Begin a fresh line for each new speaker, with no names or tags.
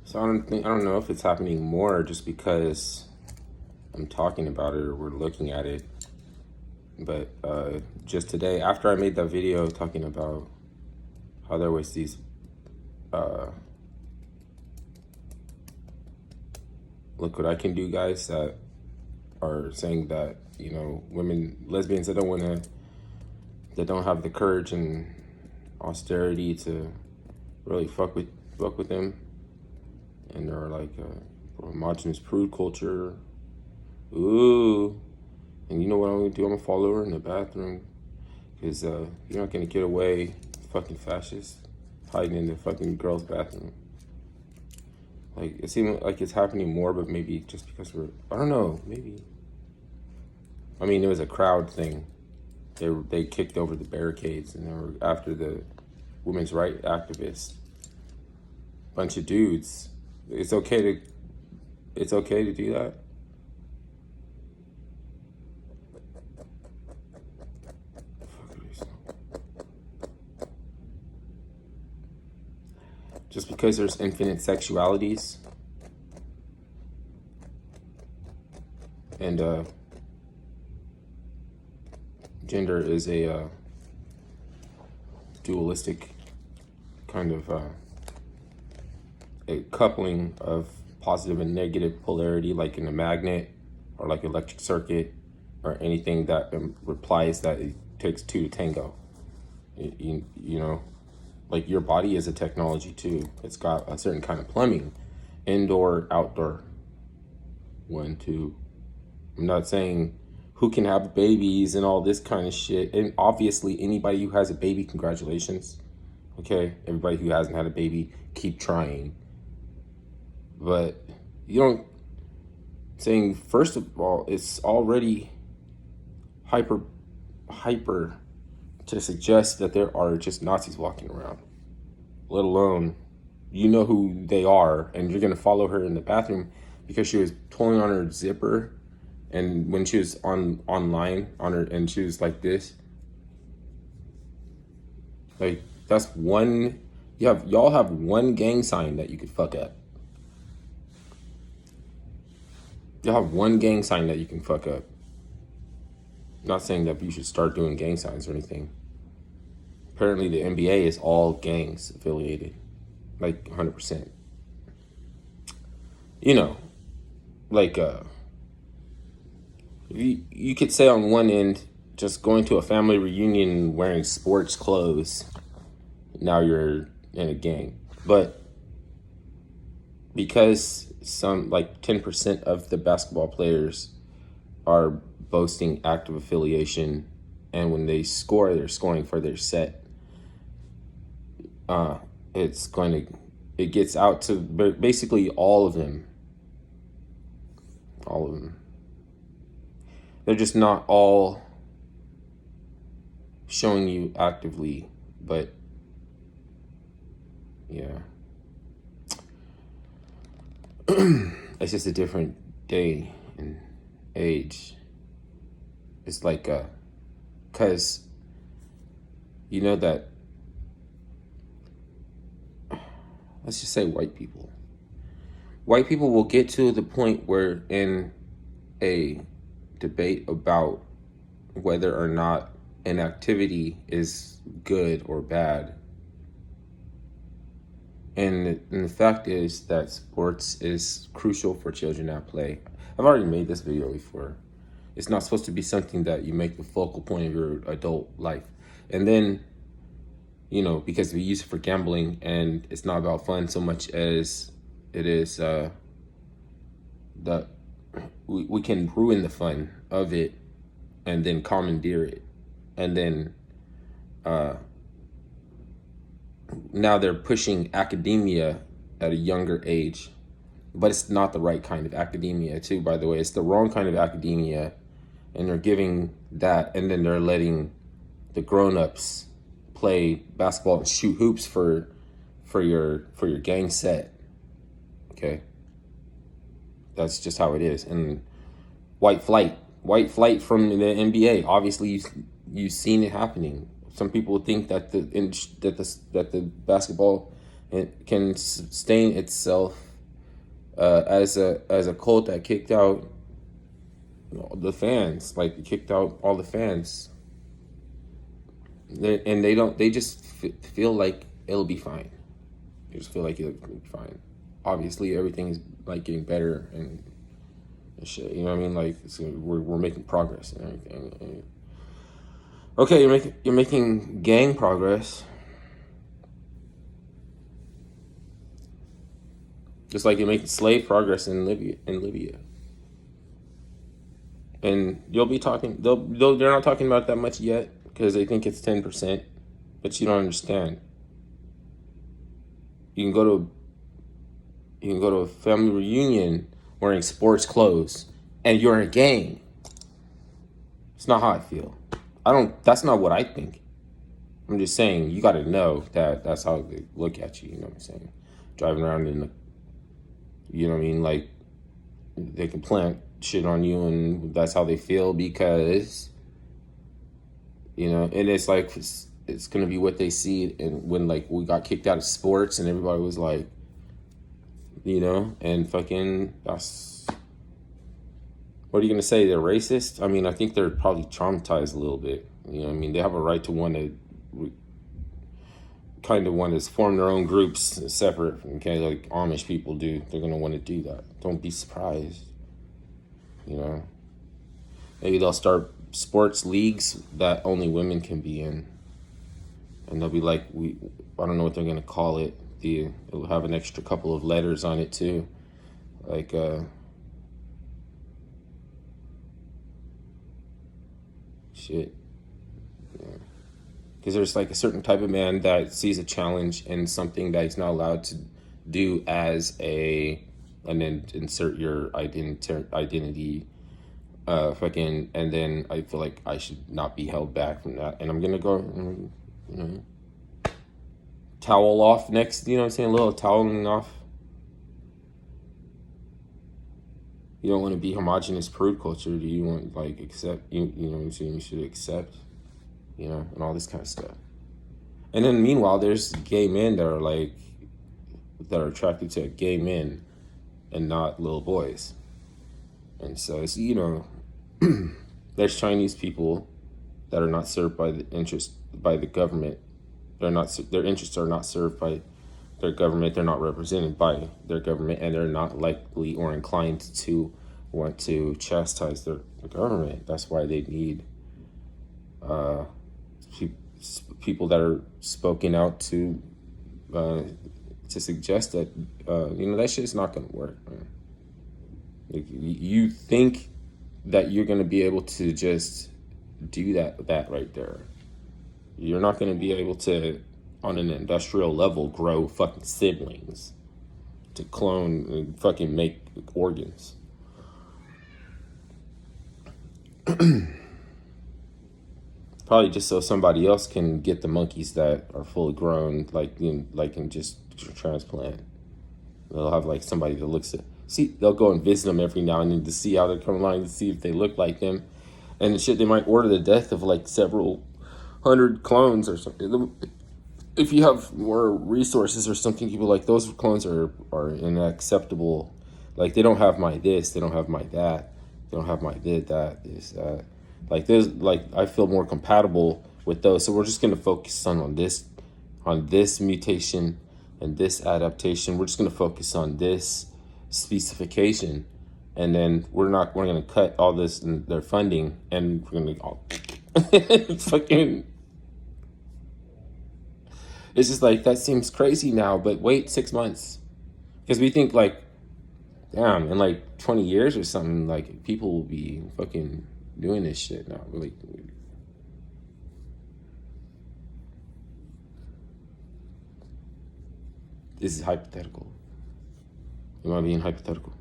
So I don't know if it's happening more just because I'm talking about it or we're looking at it. But just today, after I made that video talking about how there was these uh, look what I can do guys that are saying that, you know, women, lesbians that don't have the courage and austerity to really fuck with them, and they're like a homogenous prude culture. Ooh, and you know what I'm gonna do? I'm gonna follow her in the bathroom because you're not gonna get away, fucking fascist, hiding in the fucking girls' bathroom. Like it seems like it's happening more, but maybe just because I don't know, maybe. I mean, it was a crowd thing. They kicked over the barricades and they were after the women's right activists. Bunch of dudes. It's okay to do that. Just because there's infinite sexualities and gender is a dualistic kind of a coupling of positive and negative polarity, like in a magnet or like electric circuit or anything that implies that it takes two to tango. You know, like your body is a technology too. It's got a certain kind of plumbing, indoor, outdoor. 1, 2. I'm not saying who can have babies and all this kind of shit. And obviously, anybody who has a baby, congratulations. Okay, everybody who hasn't had a baby, keep trying. But you don't saying first of all, it's already hyper to suggest that there are just Nazis walking around, let alone you know who they are, and you're gonna follow her in the bathroom because she was pulling on her zipper, and when she was online on her, and she was like this, like that's one. Y'all have one gang sign that you could fuck up. Y'all have one gang sign that you can fuck up. I'm not saying that you should start doing gang signs or anything. Apparently the NBA is all gangs affiliated, like 100%. You know, like you could say on one end, just going to a family reunion wearing sports clothes, now you're in a gang. But because some like 10% of the basketball players are boasting active affiliation, and when they score, they're scoring for their set. It gets out to basically all of them. All of them. They're just not all showing you actively, but yeah. It's just a different day and age. It's like, cause you know that, let's just say white people will get to the point where in a debate about whether or not an activity is good or bad. And the fact is that sports is crucial for children to play. I've already made this video before. It's not supposed to be something that you make the focal point of your adult life. And then, you know, because we use it for gambling, and it's not about fun so much as it is that we can ruin the fun of it and then commandeer it. And then now they're pushing academia at a younger age, but it's not the right kind of academia too, by the way. It's the wrong kind of academia, and they're giving that, and then they're letting the grown-ups play basketball and shoot hoops for your gang set. Okay, that's just how it is. And white flight from the NBA. Obviously, you've seen it happening. Some people think that the basketball can sustain itself as a cult that kicked out the fans, like kicked out all the fans. They just feel like it'll be fine. They just feel like it'll be fine. Obviously, everything is like getting better and shit. You know what I mean? Like we're making progress and everything. Okay, you're making gang progress, just like you're making slave progress in Libya. And you'll be talking. They're not talking about that much yet because they think it's 10%. But you don't understand. You can go to a family reunion wearing sports clothes, and you're in a gang. It's not how I feel. I don't. That's not what I think. I'm just saying you got to know that that's how they look at you. You know what I'm saying? Driving around in the, you know what I mean? Like they can plant shit on you, and that's how they feel because, you know, and it's like it's gonna be what they see. And when like we got kicked out of sports, and everybody was like, you know, and fucking that's. What are you gonna say? They're racist? I mean, I think they're probably traumatized a little bit. You know what I mean? They have a right to want to kind of want to form their own groups separate from, okay, like Amish people do. They're gonna want to do that. Don't be surprised. You know, maybe they'll start sports leagues that only women can be in, and they'll be like, I don't know what they're gonna call it. It'll have an extra couple of letters on it too, like shit. Yeah. Because there's like a certain type of man that sees a challenge in something that he's not allowed to do and then insert your identity, fucking, and then I feel like I should not be held back from that, and I'm gonna go, you know, towel off next, you know what I'm saying, a little toweling off. You don't want to be homogenous prude culture. Do you want like accept you know what I'm saying? You should accept, you know, and all this kind of stuff. And then meanwhile, there's gay men that are attracted to gay men and not little boys. And so it's, you know, there's Chinese people that are not served by the government. Their interests are not served by their government. They're not represented by their government, and they're not likely or inclined to want to chastise the government. That's why they need people that are spoken out to suggest that you know, that shit's not gonna work, man. Like, you think that you're gonna be able to just do that right there. You're not gonna be able to, on an industrial level, grow fucking siblings to clone and fucking make organs. Probably just so somebody else can get the monkeys that are fully grown, like, you know, like, and just transplant. They'll have like somebody that looks at, see, they'll go and visit them every now and then to see how they're coming along, to see if they look like them, and shit. They might order the death of like several hundred clones or something. If you have more resources or something, people like those clones are unacceptable. Like they don't have my this, they don't have my that, they don't have my this, that. Like there's like I feel more compatible with those. So we're just gonna focus on this mutation and this adaptation. We're just gonna focus on this specification, and then we're gonna cut all this and their funding, and we're gonna all fucking. It's just like that seems crazy now, but wait 6 months, because we think like, damn, in like 20 years or something, like people will be fucking doing this shit now. Really, this is hypothetical. Am I being hypothetical?